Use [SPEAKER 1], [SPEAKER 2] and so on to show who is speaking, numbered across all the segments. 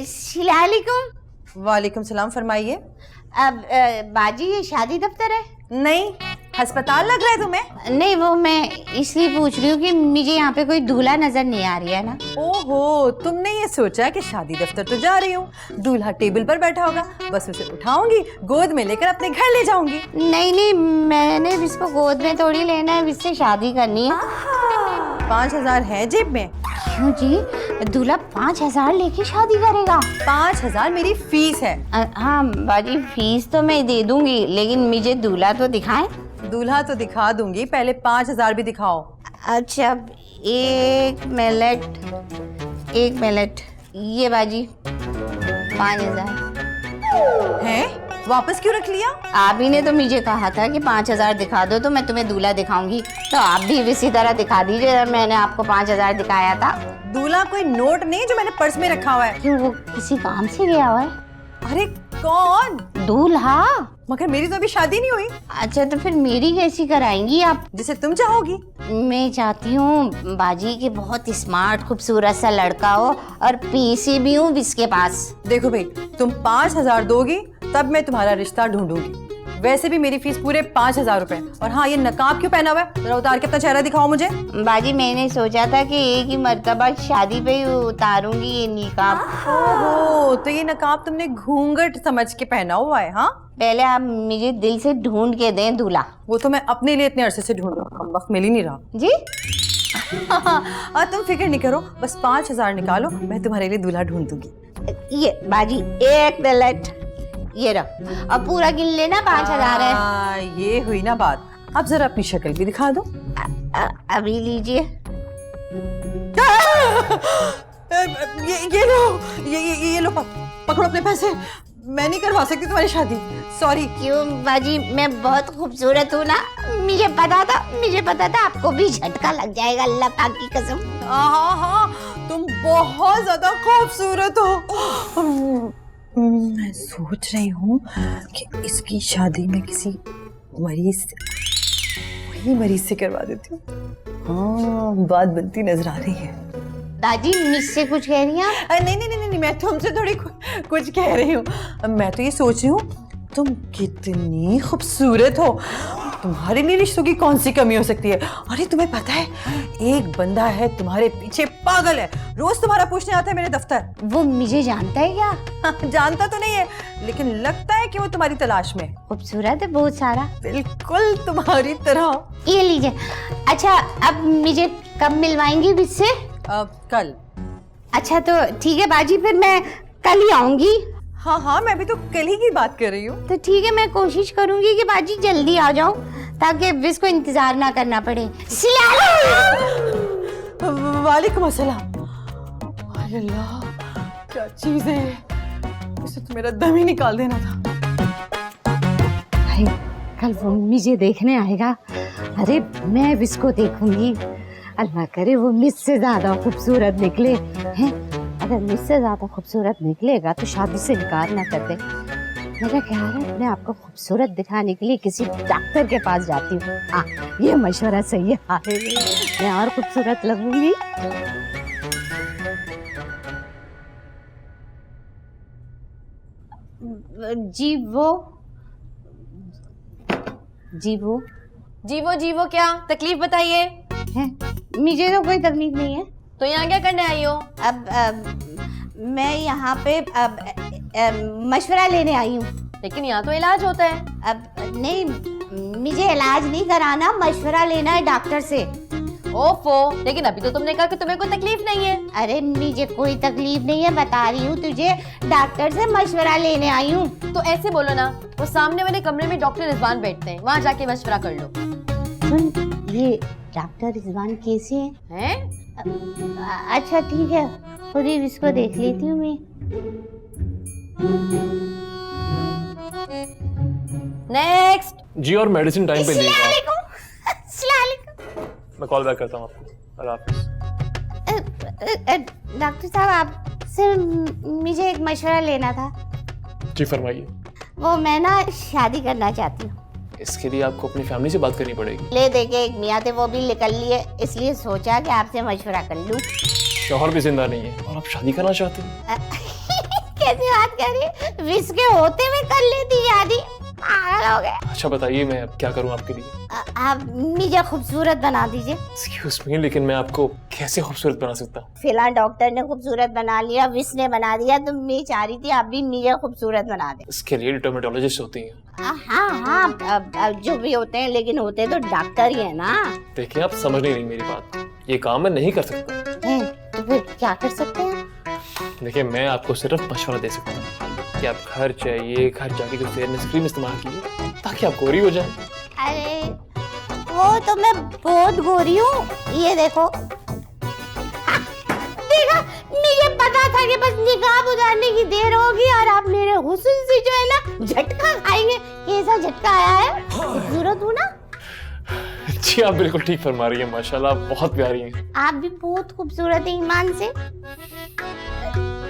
[SPEAKER 1] सलामुअलैकुम।
[SPEAKER 2] वालेकुम सलाम, फरमाइए।
[SPEAKER 1] अब बाजी ये शादी दफ्तर है?
[SPEAKER 2] नहीं, अस्पताल लग रहा है तुम्हें?
[SPEAKER 1] नहीं, वो मैं इसलिए पूछ रही हूँ कि मुझे यहाँ पे कोई दूल्हा नजर नहीं आ रही है ना।
[SPEAKER 2] ओहो, तुमने ये सोचा कि शादी दफ्तर तो जा रही हूँ, दूल्हा टेबल पर बैठा होगा, बस उसे उठाऊंगी, गोद में लेकर अपने घर ले जाऊंगी।
[SPEAKER 1] नहीं नहीं, मैंने इसको गोद में थोड़ी लेना है, इससे शादी करनी है।
[SPEAKER 2] 5,000 है जेब में।
[SPEAKER 1] क्यों जी, दूल्हा 5,000 लेके शादी करेगा?
[SPEAKER 2] 5,000 मेरी फीस है।
[SPEAKER 1] हाँ बाजी, फीस तो मैं दे दूंगी, लेकिन मुझे दूल्हा तो दिखाएं।
[SPEAKER 2] दूल्हा तो दिखा दूंगी, पहले 5,000 भी दिखाओ।
[SPEAKER 1] अच्छा, एक मिनट, ये बाजी 5,000
[SPEAKER 2] है, वापस क्यों रख लिया?
[SPEAKER 1] आप ही ने तो मुझे कहा था कि 5,000 दिखा दो तो मैं तुम्हें दूल्हा दिखाऊंगी, तो आप भी इसी तरह दिखा दीजिए। मैंने आपको 5,000 दिखाया था।
[SPEAKER 2] दूल्हा कोई नोट नहीं जो मैंने पर्स में रखा हुआ है।
[SPEAKER 1] क्यों, वो किसी काम से गया हुआ है?
[SPEAKER 2] अरे कौन?
[SPEAKER 1] दूल्हा।
[SPEAKER 2] मगर मेरी तो अभी शादी नहीं हुई।
[SPEAKER 1] अच्छा, तो फिर मेरी कैसी कराएंगी आप?
[SPEAKER 2] जिसे तुम चाहोगी।
[SPEAKER 1] मैं चाहती हूँ बाजी के बहुत स्मार्ट खूबसूरत सा लड़का हो और पैसे भी हूँ इसके पास।
[SPEAKER 2] देखो भाई, तुम 5,000 दोगी तब मैं तुम्हारा रिश्ता ढूंढूंगी। वैसे भी मेरी फीस पूरे 5,000 रुपए। और हाँ, ये नकाब क्यों पहना हुआ है? जरा उतार के अपना चेहरा दिखाओ मुझे।
[SPEAKER 1] बाजी, मैंने सोचा था कि एक ही मर्तबा शादी पे ही उतारूंगी ये निकाब।
[SPEAKER 2] ओहो, तो ये नकाब तुमने घूंघट समझ के पहना हुआ है? हाँ,
[SPEAKER 1] पहले आप मुझे दिल से ढूंढ के दें दूल्हा।
[SPEAKER 2] वो तो मैं अपने लिए इतने अरसे से ढूंढ रहा हूँ, वक्त मिल ही नहीं रहा
[SPEAKER 1] जी।
[SPEAKER 2] तुम फिक्र नहीं करो, बस 5,000 निकालो, मैं तुम्हारे लिए दूल्हा ढूंढ दूंगी।
[SPEAKER 1] ये बाजी, एक मिनट, ये रहो, अब पूरा गिन लेना 5,000 है।
[SPEAKER 2] ये हुई ना बात। अब जरा अपनी शक्ल भी दिखा दो।
[SPEAKER 1] अभी लीजिए।
[SPEAKER 2] ये लो, ये लो, पकड़ो अपने पैसे। मैं नहीं करवा सकती तुम्हारी शादी, सॉरी।
[SPEAKER 1] क्यों बाजी, मैं बहुत खूबसूरत हूँ ना, मुझे पता था आपको भी झटका लग जाएगा, अल्लाह पाक की कसम।
[SPEAKER 2] हाँ, तुम बहुत ज्यादा खूबसूरत हो। मैं सोच रही हूँ कि इसकी शादी में किसी मरीज से करवा देती हूँ। हाँ, बात बनती नजर आ रही है।
[SPEAKER 1] दादी, मुझसे कुछ कह रही हैं?
[SPEAKER 2] नहीं, मैं तुमसे थोड़ी कुछ कह रही हूँ। मैं तो ये सोच रही हूँ, तुम कितनी खूबसूरत हो, तुम्हारे लिए रिश्तों की कौन सी कमी हो सकती है? अरे तुम्हें पता है, एक बंदा है तुम्हारे पीछे पागल है, रोज तुम्हारा पूछने आता है मेरे दफ्तर।
[SPEAKER 1] वो मुझे जानता है क्या?
[SPEAKER 2] जानता तो नहीं है, लेकिन लगता है कि वो तुम्हारी तलाश में।
[SPEAKER 1] खूबसूरत है बहुत सारा,
[SPEAKER 2] बिल्कुल तुम्हारी तरह।
[SPEAKER 1] ये लीजिए। अच्छा, अब मुझे कब मिलवाएंगी मुझसे?
[SPEAKER 2] कल।
[SPEAKER 1] अच्छा, तो ठीक है बाजी, फिर मैं कल ही आऊंगी।
[SPEAKER 2] हाँ, मैं भी तो कल ही की बात कर रही हूँ।
[SPEAKER 1] तो ठीक है, मैं कोशिश करूंगी कि बाजी जल्दी आ जाऊं, ताकि विस को इंतजार ना करना पड़े।
[SPEAKER 2] वालेकुम अस्सलाम। अल्लाह, क्या चीज है, इसे तो मेरा दम ही निकाल देना था।
[SPEAKER 1] भाई, कल वो मुझे देखने आएगा। अरे मैं विस को देखूंगी, अल्लाह करे वो मुझसे ज्यादा खूबसूरत निकले हैं। अगर मुझसे ज्यादा खूबसूरत निकलेगा तो शादी से इनकार ना कर दे। मेरा ख्याल है अपने आप को खूबसूरत दिखाने के लिए किसी डॉक्टर के पास जाती हूँ। हाँ, ये मशवरा सही है। मैं और खूबसूरत लगूंगी।
[SPEAKER 3] जी वो क्या तकलीफ बताइए?
[SPEAKER 1] मुझे तो कोई तकलीफ नहीं है।
[SPEAKER 3] तो यहाँ क्या करने आई हो?
[SPEAKER 1] अब मैं यहाँ पे मशवरा लेने आई हूँ।
[SPEAKER 3] लेकिन यहाँ तो इलाज होता है।
[SPEAKER 1] अब नहीं, मुझे इलाज नहीं कराना, मशवरा लेना है डॉक्टर से।
[SPEAKER 3] ओफो, लेकिन अभी तो तुमने कहा कि तुम्हें कोई तकलीफ नहीं है।
[SPEAKER 1] अरे मुझे कोई तकलीफ नहीं है, बता रही हूँ तुझे, डॉक्टर से मशवरा लेने आई हूँ।
[SPEAKER 3] तो ऐसे बोलो ना, वो सामने वाले कमरे में डॉक्टर रिजवान बैठते हैं, वहाँ जाके मशवरा कर लो।
[SPEAKER 1] सुन, ये डॉक्टर रिजवान कैसे हैं? अच्छा ठीक है, खुद ही इसको देख लेती हूँ मैं।
[SPEAKER 3] नेक्स्ट।
[SPEAKER 4] जी, और मेडिसिन टाइम पे लीजिए। मैं कॉल बैक करता हूँ आपको। अल्लाह हाफिज़।
[SPEAKER 1] डॉक्टर साहब, आपसे मुझे एक मशवरा लेना था।
[SPEAKER 4] जी फरमाइए।
[SPEAKER 1] वो मैं ना शादी करना चाहती हूँ।
[SPEAKER 4] इसके लिए आपको अपनी फैमिली से बात करनी पड़ेगी।
[SPEAKER 1] ले देके एक मियाँ थे, वो भी निकल लिए, इसलिए सोचा कि आपसे मशवरा कर लूँ।
[SPEAKER 4] शौहर भी जिंदा नहीं है और आप शादी करना चाहते हैं?
[SPEAKER 1] कैसी बात कर रही है? विश के होते हुए कर लेती शादी, पागल हो गए।
[SPEAKER 4] अच्छा बताइए मैं अब क्या करूं आपके लिए?
[SPEAKER 1] आप मुझे खूबसूरत बना दीजिए।
[SPEAKER 4] एक्सक्यूज मी, लेकिन मैं आपको कैसे खूबसूरत बना सकता हूँ?
[SPEAKER 1] फिलहाल डॉक्टर ने खूबसूरत बना लिया, विश ने बना दिया, तो मैं चाह रही थी आप भी मुझे खूबसूरत बना दे।
[SPEAKER 4] इसके लिए डर्मेटोलॉजिस्ट होती हैं।
[SPEAKER 1] हाँ हाँ, अब जो भी होते हैं, लेकिन होते तो डॉक्टर ही है ना।
[SPEAKER 4] देखिए आप समझ नहीं रही मेरी बात, ये काम मैं नहीं कर सकता।
[SPEAKER 1] हैं, तो फिर क्या कर सकते हैं?
[SPEAKER 4] देखिए मैं आपको सिर्फ मशवरा दे सकता हूँ कि आप घर जाइए, घर जाके कोई फेयरनेस क्रीम इस्तेमाल कीजिए ताकि आप गोरी हो जाए।
[SPEAKER 1] अरे वो तो मैं बहुत गोरी हूँ, ये देखो। देखा, मुझे पता था कि बस निकाब उतारने की देर होगी और आप मेरे हुस्न से जो है ना झटका खाएंगे। कैसा झटका आया है? खूबसूरत हूँ ना?
[SPEAKER 4] जी आप बिल्कुल ठीक फरमा रही हैं, माशाल्लाह आप बहुत प्यारी हैं।
[SPEAKER 1] आप भी बहुत खूबसूरत हैं ईमान से।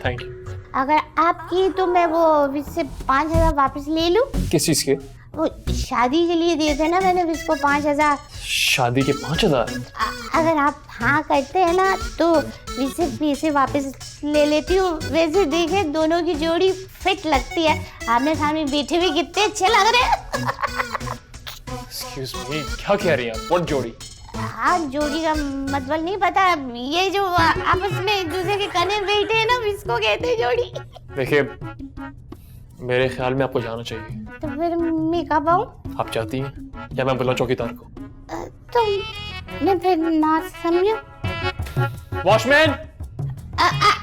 [SPEAKER 4] Thank you.
[SPEAKER 1] अगर आपकी तो मैं वो इससे 5,000 वापस ले लूं।
[SPEAKER 4] किस चीज के?
[SPEAKER 1] वो शादी के लिए दिए थे ना मैंने इसको 5,000।
[SPEAKER 4] शादी के 5,000?
[SPEAKER 1] अगर आप हाँ करते हैं ना तो इससे पैसे वापस ले लेती हूँ। वैसे देखे दोनों की जोड़ी फिट लगती है, आमने सामने बैठे भी कितने अच्छे लग रहे हैं।
[SPEAKER 4] एक्सक्यूज मी, क्या कह रही हैं आप? व्हाट जोड़ी?
[SPEAKER 1] हाँ, जोड़ी का मतलब नहीं पता, ये जो आपस में एक दूसरे के कने बैठे हैं ना, इसको कहते हैं जोड़ी।
[SPEAKER 4] देखिए मेरे ख्याल में आपको जाना चाहिए।
[SPEAKER 1] तो फिर मैं कब आऊँ?
[SPEAKER 4] आप चाहती हैं या मैं बुलाऊं चौकीदार को?
[SPEAKER 1] तो मैं फिर ना समझूं।
[SPEAKER 4] वॉचमैन!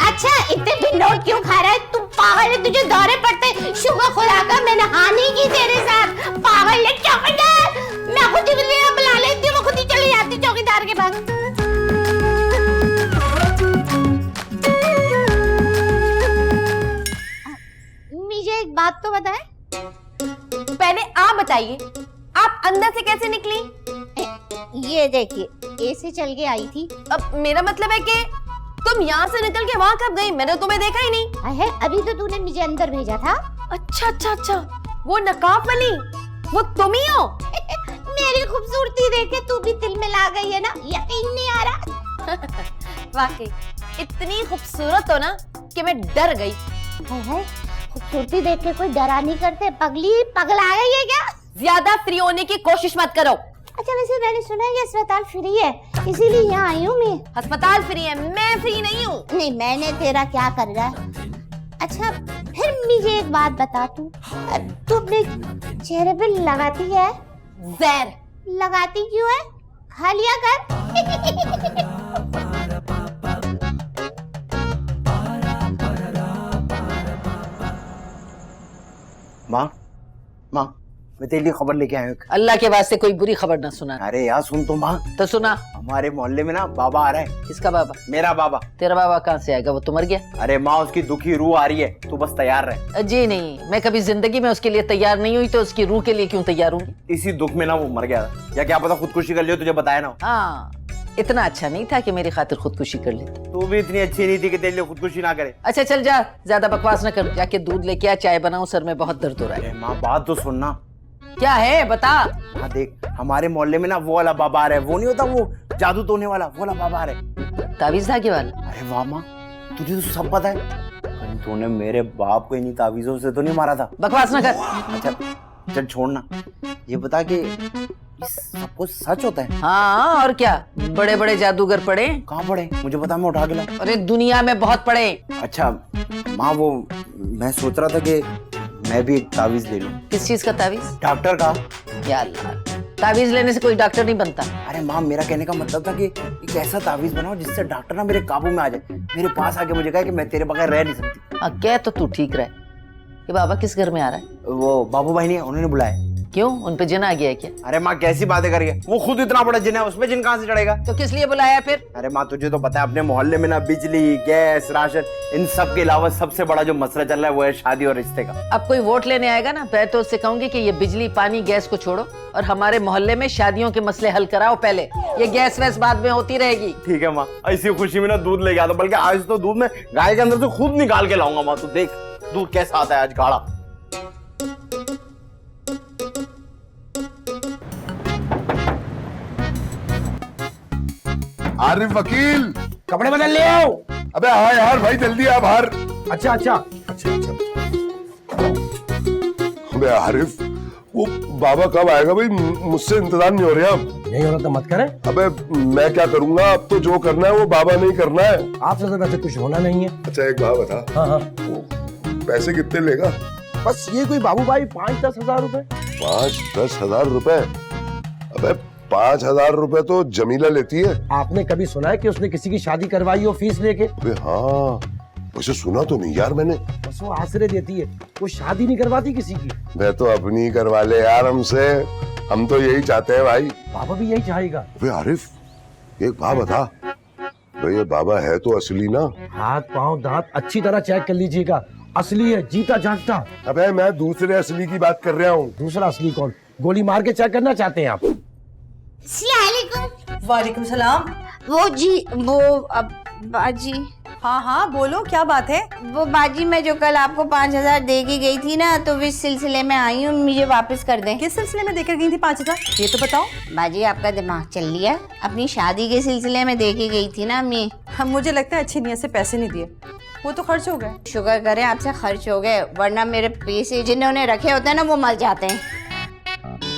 [SPEAKER 1] अच्छा, इतने भी नोट क्यों खा रहा है? तुम पागल है, तुझे दौरे पड़ते। शुक्र खुदा का मैंने हानि की तेरे साथ। पागल है चौकीदार, मैं खुद ही बुला लेती हूँ, मैं खुद ही चली जाती चौकीदार के पास। मुझे एक बात तो बताएं।
[SPEAKER 3] पहले आप बताइए, आप अंदर से कैसे निकली?
[SPEAKER 1] ये देखिए, ऐसे चल के आई थी।
[SPEAKER 3] अब मेरा मतलब है कि तुम यहाँ से निकल के वहाँ कब गई? मैंने तुम्हें देखा ही नहीं।
[SPEAKER 1] है, अभी तो तूने मुझे अंदर भेजा था।
[SPEAKER 3] अच्छा अच्छा अच्छा, वो नकाब वाली, वो तुम ही हो?
[SPEAKER 1] मेरी खूबसूरती देख के तू भी दिल में ला गई है ना? यकीन नहीं आ रहा?
[SPEAKER 3] वाकई इतनी खूबसूरत हो ना कि मैं डर गई।
[SPEAKER 1] है, खूबसूरती देख के कोई डरा नहीं करते। पगली पगला गई है क्या?
[SPEAKER 3] ज्यादा फ्री होने की कोशिश मत करो।
[SPEAKER 1] अच्छा, वैसे मैंने सुना है ये अस्पताल फ्री है, इसीलिए यहाँ आई हूँ मैं।
[SPEAKER 3] अस्पताल फ्री है, मैं फ्री नहीं हूँ।
[SPEAKER 1] नहीं, मैंने तेरा क्या कर रहा है? अच्छा, फिर मुझे एक बात बता, तू अपने चेहरे पे लगाती है
[SPEAKER 3] जहर?
[SPEAKER 1] लगाती क्यों है? खा लिया कर।
[SPEAKER 5] माँ, माँ, मैं तेरे लिए खबर लेके आया हूँ।
[SPEAKER 6] अल्लाह के वास्ते कोई बुरी खबर ना सुना।
[SPEAKER 5] अरे यार सुन तो माँ,
[SPEAKER 6] तो सुना।
[SPEAKER 5] हमारे मोहल्ले में ना बाबा आ रहा है।
[SPEAKER 6] किसका बाबा?
[SPEAKER 5] मेरा बाबा।
[SPEAKER 6] तेरा बाबा कहाँ से आएगा? वो तो मर गया।
[SPEAKER 5] अरे माँ, उसकी दुखी रूह आ रही है, तू बस तैयार रहे।
[SPEAKER 6] जी नहीं, मैं कभी जिंदगी में उसके लिए तैयार नहीं हुई, तो उसकी रूह के लिए क्यों तैयार हूँ?
[SPEAKER 5] इसी दुख में ना वो मर गया था, या क्या पता खुदकुशी कर लियो, तुझे बताया ना।
[SPEAKER 6] हाँ, इतना अच्छा नहीं था कि मेरी खातिर खुदकुशी कर लेते।
[SPEAKER 5] तू भी इतनी अच्छी नहीं थी कि तेरे लिए खुदकुशी ना करे।
[SPEAKER 6] अच्छा चल जा, ज्यादा बकवास न कर, जाके दूध लेके आ, चाय बनाऊं, सर में बहुत दर्द हो रहा है।
[SPEAKER 5] अरे माँ, बात तो सुनना।
[SPEAKER 6] क्या है बता।
[SPEAKER 5] हाँ देख, हमारे मोहल्ले में ना वो वाला बाबा आ रहा है। वो नहीं होता वो जादू टोने वाला, वो वाला बाबा आ रहा है।
[SPEAKER 6] ताबीज धागे वाला?
[SPEAKER 5] अरे वाह माँ, तुझे तो सब पता है। कहीं तूने मेरे बाप को इन्हीं तावीजों से तो नहीं मारा था?
[SPEAKER 6] बकवास न कर।
[SPEAKER 5] अच्छा चल छोड़ना, ये बता कि सब कुछ सच होता है?
[SPEAKER 6] हाँ और क्या, बड़े बड़े जादूगर पड़े।
[SPEAKER 5] कहाँ पड़े? मुझे बता, मैं उठा के लाऊं।
[SPEAKER 6] अरे दुनिया में बहुत पड़े।
[SPEAKER 5] अच्छा माँ, वो मैं सोच रहा था कि मैं भी एक तावीज ले लूं।
[SPEAKER 6] किस चीज का ताबीज?
[SPEAKER 5] डॉक्टर का।
[SPEAKER 6] या अल्लाह, ताबीज लेने से कोई डॉक्टर नहीं बनता।
[SPEAKER 5] अरे माँ, मेरा कहने का मतलब था कि एक ऐसा तावीज बनाओ जिससे डॉक्टर ना मेरे काबू में आ जाए, मेरे पास आके मुझे कहे कि मैं तेरे बगैर रह नहीं सकती।
[SPEAKER 6] हाँ कह तो तू ठीक रहे। ये बाबा किस घर में आ रहा है?
[SPEAKER 5] वो बाबू भाई नहीं है, उन्होंने बुलाया।
[SPEAKER 6] क्यों, उन पे जिन आ गया है क्या?
[SPEAKER 5] अरे माँ कैसी बातें कर रही है, वो खुद इतना बड़ा जिन है, उसमें जिन कहाँ से चढ़ेगा?
[SPEAKER 6] तो किस लिए बुलाया फिर?
[SPEAKER 5] अरे माँ, तुझे तो पता है अपने मोहल्ले में ना बिजली, गैस, राशन, इन सब के अलावा सबसे बड़ा जो मसला चल रहा है वो है शादी और रिश्ते का।
[SPEAKER 6] अब कोई वोट लेने आएगा ना, मैं तो उससे कहूंगी कि ये बिजली, पानी, गैस को छोड़ो और हमारे मोहल्ले में शादियों के मसले हल कराओ पहले। ये गैस वैस बाद में होती रहेगी।
[SPEAKER 5] ठीक है माँ, ऐसी खुशी में ना दूध लेके आता, बल्कि आज तो दूध में गाय के अंदर से खुद निकाल के लाऊंगा। माँ तू देख दूध कैसा आता है आज, गाढ़ा।
[SPEAKER 7] आरिफ वकील,
[SPEAKER 8] कपड़े बदल ले आओ।
[SPEAKER 7] अबे हाँ यार भाई जल्दी आ बाहर।
[SPEAKER 8] अच्छा अच्छा।
[SPEAKER 7] अबे आरिफ वो बाबा कब आएगा भाई, मुझसे इंतजार नहीं हो रहा अब।
[SPEAKER 8] नहीं हो रहा तो मत करें।
[SPEAKER 7] अबे मैं क्या करूंगा, अब तो जो करना है वो बाबा नहीं करना है।
[SPEAKER 8] आपसे तो वैसे कुछ होना नहीं है।
[SPEAKER 7] अच्छा एक बात बता,
[SPEAKER 8] हाँ हाँ।
[SPEAKER 7] वो पैसे कितने लेगा?
[SPEAKER 8] बस ये कोई बाबू भाई 5-10 हजार रुपए।
[SPEAKER 7] 5-10 हजार रुपए? अबे 5,000 रुपए तो जमीला लेती है।
[SPEAKER 8] आपने कभी सुना है कि उसने किसी की शादी करवाई हो फीस लेके?
[SPEAKER 7] अबे हाँ, वैसे सुना तो नहीं यार मैंने।
[SPEAKER 8] बस वो आसरे देती है, वो शादी नहीं करवाती किसी की।
[SPEAKER 7] मैं तो अपनी करवा ले यार हमसे, हम तो यही चाहते हैं भाई।
[SPEAKER 8] बाबा भी यही चाहेगा।
[SPEAKER 7] अबे आरिफ एक बात बता, भाई ये बाबा है तो असली ना?
[SPEAKER 8] हाथ पांव दांत अच्छी तरह चेक कर लीजिएगा, असली है, जीता जागता।
[SPEAKER 7] अबे मैं दूसरे असली की बात कर रहा हूँ।
[SPEAKER 8] दूसरा असली कौन? गोली मार के चेक करना चाहते हैं आप?
[SPEAKER 1] अस्सलामुअलैकुम।
[SPEAKER 2] वालेकुम सलाम।
[SPEAKER 1] वो जी वो अब बाजी,
[SPEAKER 2] हाँ हाँ बोलो, क्या बात है?
[SPEAKER 1] वो बाजी मैं जो कल आपको 5,000 दे के गई थी ना, तो इस सिलसिले में आई हूँ, मुझे वापस कर दें।
[SPEAKER 2] किस सिलसिले में देकर गई थी 5,000? ये तो बताओ।
[SPEAKER 1] बाजी आपका दिमाग चल लिया, अपनी शादी के सिलसिले में दे के गई थी ना अम्मी।
[SPEAKER 2] हम मुझे लगता है अच्छी नीयत से पैसे नहीं दिए, वो तो खर्च हो गए।
[SPEAKER 1] शुक्र करें आपसे खर्च हो गए, वरना मेरे पैसे जिन्होंने रखे होते हैं ना वो मर जाते हैं।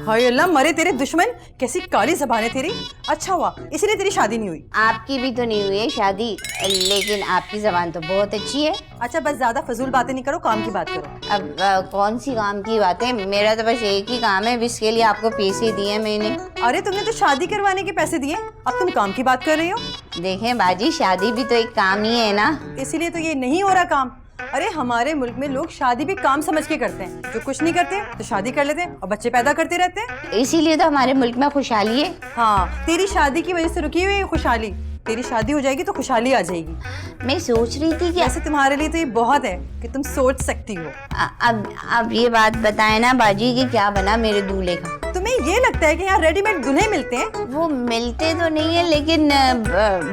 [SPEAKER 2] हाय अल्लाह, मरे तेरे दुश्मन, कैसी काली ज़बान तेरी। अच्छा हुआ इसलिए तेरी शादी नहीं हुई।
[SPEAKER 1] आपकी भी तो नहीं हुई है शादी, लेकिन आपकी जबान तो बहुत अच्छी है।
[SPEAKER 2] अच्छा बस ज्यादा फजूल बातें नहीं करो, काम की बात करो।
[SPEAKER 1] अब कौन सी काम की बात है, मेरा तो बस एक ही काम है, जिसके लिए आपको पैसे दिए मैंने।
[SPEAKER 2] अरे तुमने तो शादी करवाने के पैसे दिए, अब तुम काम की बात कर रही हो।
[SPEAKER 1] देखें बाजी, शादी भी तो एक काम ही है ना।
[SPEAKER 2] इसीलिए तो ये नहीं हो रहा काम। अरे हमारे मुल्क में लोग शादी भी काम समझ के करते हैं, जो कुछ नहीं करते तो शादी कर लेते हैं और बच्चे पैदा करते रहते हैं।
[SPEAKER 1] इसीलिए तो हमारे मुल्क में खुशहाली है।
[SPEAKER 2] हाँ, तेरी शादी की वजह से रुकी हुई है खुशहाली। तेरी शादी हो जाएगी तो खुशहाली आ जाएगी।
[SPEAKER 1] मैं सोच रही थी कि
[SPEAKER 2] वैसे तुम्हारे लिए तो ये बहुत है कि तुम सोच सकती हो।
[SPEAKER 1] अब ये बात बताए ना बाजी कि क्या बना मेरे दूल्हे का।
[SPEAKER 2] तुम्हें ये लगता है कि यहाँ रेडीमेड दूल्हे मिलते हैं?
[SPEAKER 1] वो मिलते तो नहीं है, लेकिन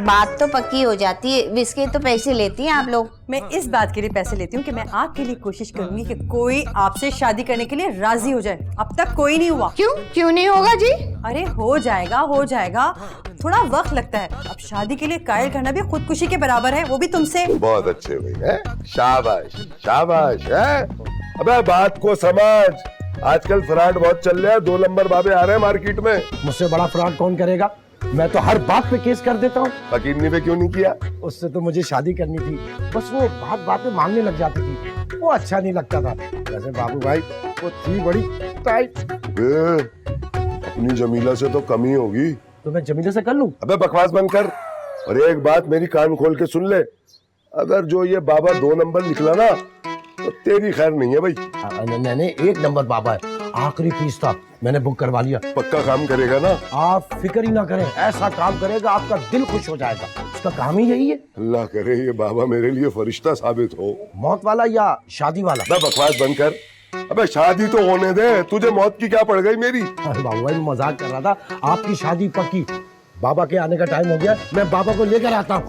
[SPEAKER 1] बात तो पक्की हो जाती है। विस्के तो पैसे लेती हैं आप लोग।
[SPEAKER 2] मैं इस बात के लिए पैसे लेती हूँ कि मैं आपके लिए कोशिश करूंगी कि कोई आपसे शादी करने के लिए राजी हो जाए। अब तक कोई नहीं हुआ।
[SPEAKER 1] क्यों नहीं होगा जी?
[SPEAKER 2] अरे हो जाएगा, थोड़ा वक्त लगता है। अब शादी के लिए कायल करना भी खुदकुशी के बराबर है, वो भी तुमसे।
[SPEAKER 7] बहुत अच्छे भाई है, शाबाश शाबाश है। अबे बात को समझ, आजकल फ्रॉड बहुत चल रहा है, 2 नंबर बाबे आ रहे हैं मार्केट में।
[SPEAKER 8] मुझसे बड़ा फ्रॉड कौन करेगा? मैं तो हर बात पे केस कर देता हूँ।
[SPEAKER 7] फकीरनी पे क्यों नहीं किया?
[SPEAKER 8] उससे तो मुझे शादी करनी थी, बस वो बात में मांगने लग जाती थी, वो अच्छा नहीं लगता था। वैसे बाबू भाई वो थी बड़ी टाइट।
[SPEAKER 7] अपनी जमीला से तो कमी होगी।
[SPEAKER 8] तो मैं जमीले से कर लूं?
[SPEAKER 7] अबे बकवास बंद कर, और एक बात मेरी कान खोल के सुन ले, अगर जो ये बाबा 2 नंबर निकला ना तो तेरी खैर नहीं है भाई।
[SPEAKER 8] मैंने 1 नंबर बाबा है, आखिरी फीस था, मैंने बुक करवा लिया।
[SPEAKER 7] पक्का काम करेगा ना?
[SPEAKER 8] आप फिक्र ही ना करें, ऐसा काम करेगा आपका दिल खुश हो जाएगा। उसका काम ही यही है।
[SPEAKER 7] अल्लाह करे ये बाबा मेरे लिए फरिश्ता साबित हो।
[SPEAKER 8] मौत वाला या शादी वाला?
[SPEAKER 7] अबे बकवास बंद कर, अबे शादी तो होने दे, तुझे मौत की क्या पड़ गई मेरी?
[SPEAKER 8] अरे बाबू भाई मजाक कर रहा था, आपकी शादी पक्की। बाबा के आने का टाइम हो गया, मैं बाबा को लेकर आता हूँ।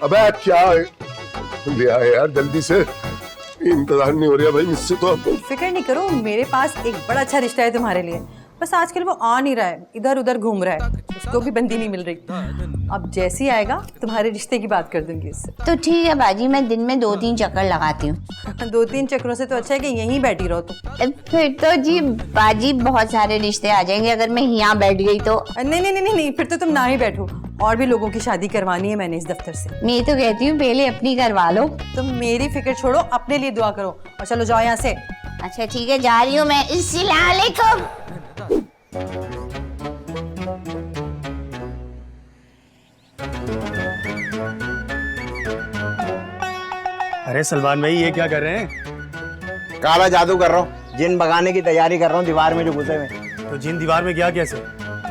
[SPEAKER 7] अबे क्या ले आए यार जल्दी से, इंतजार नहीं हो रहा भाई मुझसे तो। अब
[SPEAKER 2] फिक्र नहीं करो, मेरे पास एक बड़ा अच्छा रिश्ता है तुम्हारे लिए। बस आजकल वो आ नहीं रहा है, इधर उधर घूम रहा है, उसको भी बंदी नहीं मिल रही। अब जैसे ही आएगा तुम्हारे रिश्ते की बात कर दूंगी उससे।
[SPEAKER 1] तो ठीक है बाजी, मैं दिन में 2-3 चक्कर लगाती हूँ।
[SPEAKER 2] 2-3 चक्करों से तो अच्छा है कि यहीं बैठी रहो तुम।
[SPEAKER 1] फिर तो जी बाजी बहुत सारे रिश्ते आ जाएंगे अगर मैं यहाँ बैठ गई तो।
[SPEAKER 2] नहीं, फिर तो तुम ना ही बैठो, और भी लोगों की शादी करवानी है मैंने इस दफ्तर से।
[SPEAKER 1] मैं तो कहती हूँ पहले अपनी करवा लो।
[SPEAKER 2] तुम मेरी फिक्र छोड़ो, अपने लिए दुआ करो और चलो जाओ यहाँ से।
[SPEAKER 1] अच्छा ठीक है, जा रही हूँ मैं। अस्सलामुअलैकुम।
[SPEAKER 9] अरे सलमान भाई ये क्या कर रहे हैं?
[SPEAKER 5] काला जादू कर रहा हूँ, जिन भगाने की तैयारी कर रहा हूँ दीवार में जो घुसे हुए।
[SPEAKER 9] तो जिन दीवार में गया कैसे?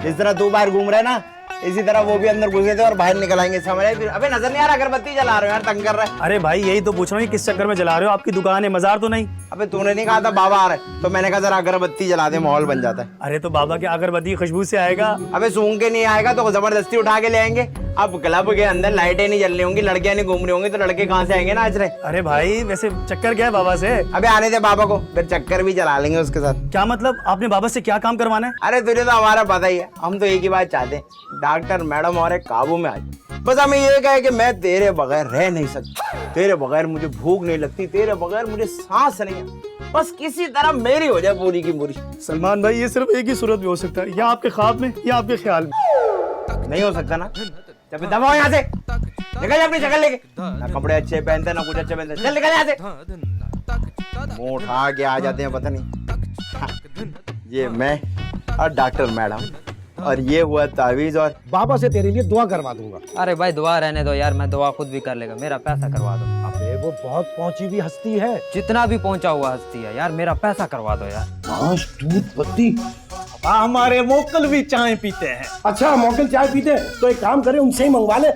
[SPEAKER 5] जिस तरह तू बाहर घूम रहा है ना, इसी तरह वो भी अंदर घुसे थे और बाहर निकल आएंगे, समझ आए? अबे नजर नहीं आ रहा, अगरबत्ती जला रहे हो यार, तंग कर रहा है।
[SPEAKER 9] अरे भाई यही तो पूछ रहा हूँ, किस चक्कर में जला रहे हो? आपकी दुकान है, मजार तो नहीं?
[SPEAKER 5] अबे तूने नहीं कहा था बाबा आ रहे, तो मैंने कहा जरा अगरबत्ती जला दे, माहौल बन जाता है।
[SPEAKER 9] अरे तो बाबा के अगरबत्ती की खुशबू से आएगा।
[SPEAKER 5] अबे सूंघ के नहीं आएगा तो जबरदस्ती उठा के ले आएंगे। अब क्लब के अंदर लाइटें नहीं जल रही होंगी, लड़कियां नहीं घूम रही होंगी, तो लड़के कहाँ से आएंगे नाच रहे?
[SPEAKER 9] अरे भाई वैसे चक्कर क्या है बाबा से?
[SPEAKER 5] अबे आने दे बाबा को, फिर चक्कर भी चला लेंगे उसके साथ।
[SPEAKER 9] क्या मतलब? आपने बाबा से क्या काम करवाना है?
[SPEAKER 5] अरे तुझे तो हमारा पता ही है, हम तो एक ही बात चाहते हैं, डॉक्टर मैडम हमारे काबू में आ जाए, बस हमें ये कहे कि मैं तेरे बगैर रह नहीं सकती, तेरे बगैर मुझे भूख नहीं लगती, तेरे बगैर मुझे सांस नहीं है, बस किसी तरह मेरी हो जाए पूरी की पूरी।
[SPEAKER 9] सलमान भाई ये सिर्फ एक ही सूरत में हो सकता है, या आपके ख्वाब में या आपके ख्याल में।
[SPEAKER 5] नहीं हो सकता ना, जब दबाओ यहाँ से, निकल जा अपनी शक्ल लेके, ना कपड़े अच्छे पहनते ना कुछ अच्छे पहनते, चल निकल यहाँ से। मुंह उठा के आ जाते हैं पता नहीं। ये मैं और डॉक्टर मैडम, और ये हुआ तावीज, और
[SPEAKER 8] बाबा से तेरे लिए दुआ करवा दूंगा।
[SPEAKER 10] अरे भाई दुआ रहने दो यार, मैं दुआ खुद भी कर लेगा, मेरा पैसा करवा दो।
[SPEAKER 8] अबे वो बहुत पहुंची हुई हस्ती है।
[SPEAKER 10] जितना भी पहुंचा हुआ हस्ती है यार, मेरा पैसा करवा दो यार।
[SPEAKER 5] मांस दूध पत्ती,
[SPEAKER 9] हमारे मोकल भी चाय पीते हैं।
[SPEAKER 8] अच्छा मोकल चाय पीते हैं, तो एक काम करे उनसे ही मंगवा ले।